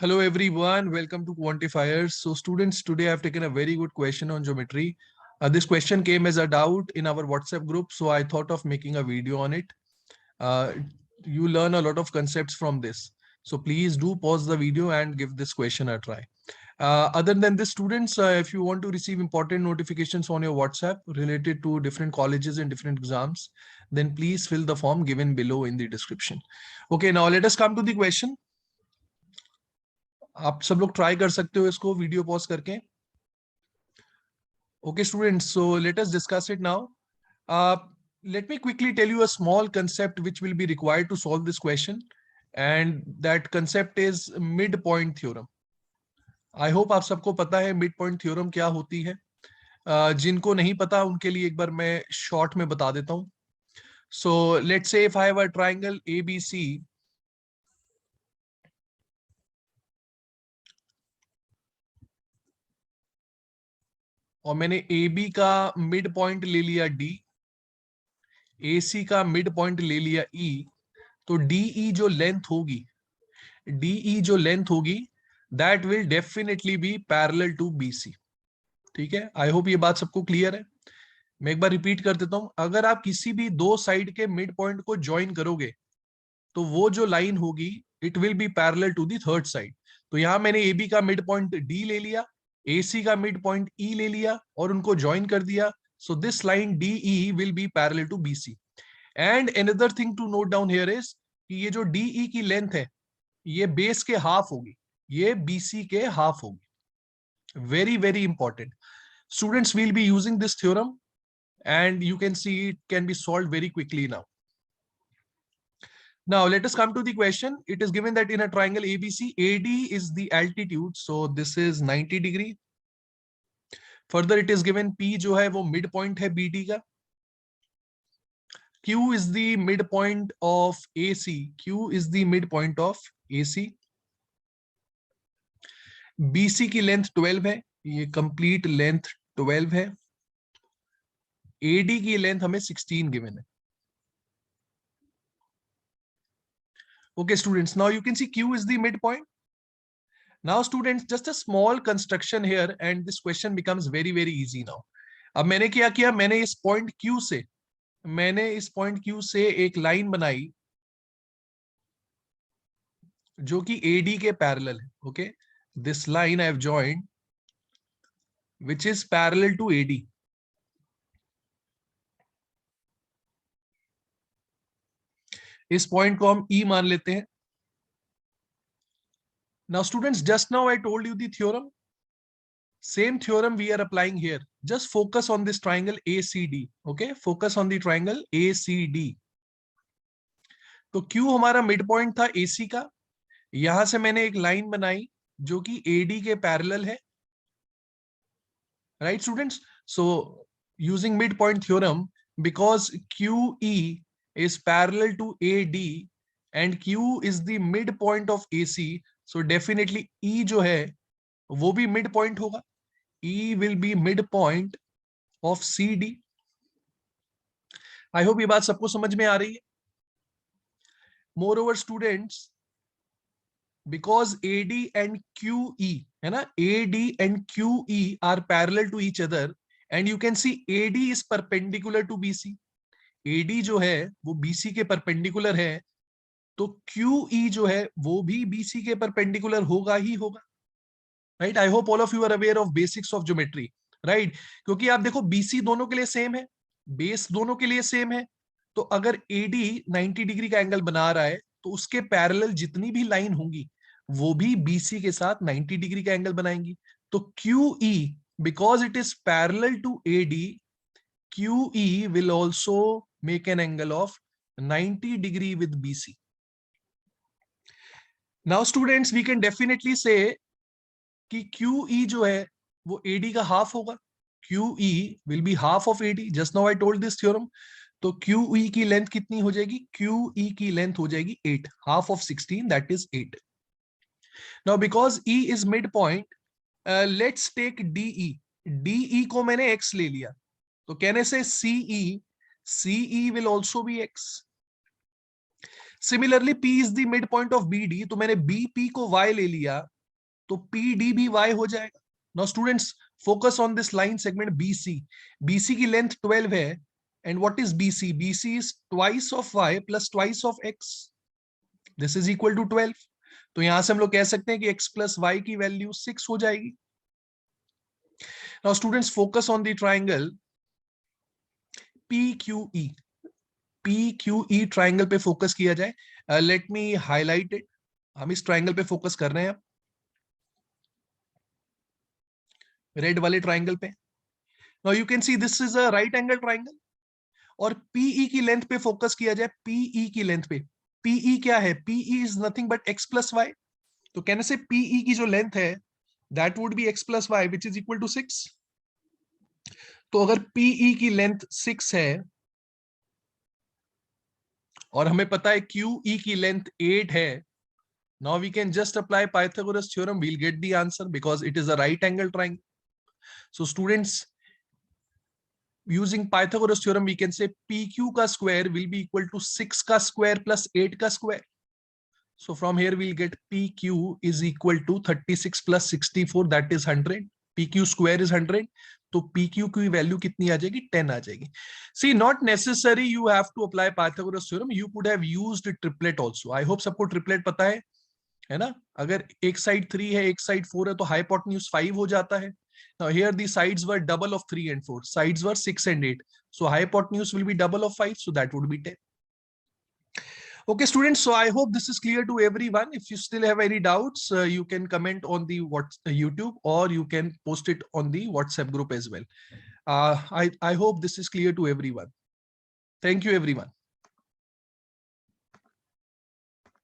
Hello everyone, welcome to Quantifiers. So students, today I've taken a very good question on geometry. This question came as a doubt in our WhatsApp group, so I thought of making a video on it. Uh, you learn a lot of concepts from this. So please do pause the video and give this question a try. Other than this, students, if you want to receive important notifications on your WhatsApp related to different colleges and different exams, then please fill the form given below in the description. Okay, now let us come to the question. आप सब लोग try कर सकते हो इसको video pause करके. Okay students, so let us discuss it now. Let me quickly tell you a small concept which will be required to solve this question, and that concept is midpoint theorem. I hope आप सबको पता है midpoint theorem क्या होती है. जिनको नहीं पता उनके लिए एक बार मैं शॉर्ट में बता देता हूँ. So let's say if I have a triangle ABC, और मैंने AB का मिड पॉइंट ले लिया D, AC का मिड पॉइंट ले लिया E, तो DE जो लेंथ होगी that will definitely be parallel to BC. ठीक है, आई होप ये बात सबको क्लियर है. मैं एक बार रिपीट कर देता हूं. अगर आप किसी भी दो साइड के मिड पॉइंट को ज्वाइन करोगे तो वो जो लाइन होगी it will be parallel to the third side. तो यहां मैंने AB का मिड पॉइंट D ले लिया, AC का मिड पॉइंट E ले लिया और उनको ज्वाइन कर दिया. So this line DE will be parallel to BC. And another thing to note down here is कि ये जो DE की लेंथ है ये बेस के हाफ होगी, ये BC के हाफ होगी. Very very important. Students will be using this theorem and you can see it can be solved very quickly now. Now let us come to the question. It is given that in a triangle ABC, AD is the altitude, so this is 90 degree. Further it is given P जो है वो mid point है BD का. Q is the midpoint of AC. Q is the midpoint of AC. BC की length 12 है, ये complete length 12 है. AD की लेंथ हमें 16 गिवन है. Okay students, now you can see Q is the midpoint. Now students, just a small construction here and this question becomes very very easy now. अब मैंने क्या किया, मैंने इस पॉइंट Q से एक लाइन बनाई जो कि AD के पैरेलल है. Okay, this line I have joined which is parallel to AD. इस पॉइंट को हम E मान लेते हैं. Now students, just now I told you the theorem. Same theorem we are applying here. Just focus on this triangle ACD. Okay, focus on the triangle ACD. तो Q हमारा mid point था AC का. यहां से मैंने एक line बनाई जो कि AD के पैरेलल है. Right students? So using midpoint theorem, because QE is parallel to AD and Q is the midpoint of AC, so definitely E जो है वो भी midpoint होगा. E will be midpoint of CD. I hope ये बात सबको समझ में आ रही है. Moreover students, because AD and QE है ना, AD and QE are parallel to each other and you can see AD is perpendicular to BC. AD जो है वो BC के परपेंडिकुलर है, तो QE जो है वो भी BC के परपेंडिकुलर होगा ही होगा. Right, I hope all of you are aware of basics of geometry. Right, क्योंकि आप देखो BC दोनों के लिए सेम है, बेस दोनों के लिए सेम है. तो अगर AD 90 डिग्री का एंगल बना रहा है तो उसके पैरेलल जितनी भी लाइन होंगी वो भी BC के साथ 90 डिग्री का एंगल बनाएंगी. तो QE, because it is parallel to AD, QE will also make an angle of 90 degree with BC. Now students, we can definitely say कि QE जो है वो AD का हाफ होगा. QE will be half of AD. Just now I told this theorem. तो QE की length कितनी हो जाएगी? QE की लेंथ हो जाएगी 8. Half of 16, that is 8. Now because E is midpoint, let's take DE. DE को मैंने X ले लिया, तो कहने से CE will also be X. Similarly P is the mid point of BD, तो मैंने BP को Y ले लिया, तो PD भी Y हो जाएगा. Now students focus on this line segment BC. BC की लेंथ 12 है, and what is BC? BC is twice of Y plus twice of X. This is equal to 12. तो यहां से हम लोग कह सकते हैं कि X प्लस Y की वैल्यू 6 हो जाएगी. Now students focus on the triangle PQE. PQE triangle पे फोकस किया जाए. Let me highlight it. हम इस ट्राइंगल पे फोकस कर रहे हैं अब, रेड वाले ट्राइंगल पे. Now you can see this is a right angle triangle. और PE की लेंथ पे फोकस किया जाए. PE की लेंथ पे, PE क्या है? PE is nothing but X plus Y. तो कहने से PE की जो लेंथ है that would be X plus Y which is equal to 6. तो अगर PE की लेंथ 6 है और हमें पता है QE की लेंथ 8 है, now we can just apply Pythagoras theorem, we'll get the answer because it is a right angle triangle. So students, using Pythagoras theorem we can say PQ ka square will be equal to 6 ka square plus 8 ka square. So from here we'll get PQ is equal to 36 plus 64, that is 100. PQ square is 100. तो PQ की value कितनी आ जाएगी? 10 आ जाएगी. See, not necessary you have to apply Pythagoras theorem. You could have used triplet also. I hope सबको triplet पता है ना? अगर एक साइड 3 है, एक साइड 4 है, तो hypotenuse 5 हो जाता है. Now here the sides were double of 3 and 4. Sides were 6 and 8. So hypotenuse will be double of 5. So that would be 10. Okay, students. So I hope this is clear to everyone. If you still have any doubts, you can comment on the YouTube, or you can post it on the WhatsApp group as well. I hope this is clear to everyone. Thank you, everyone.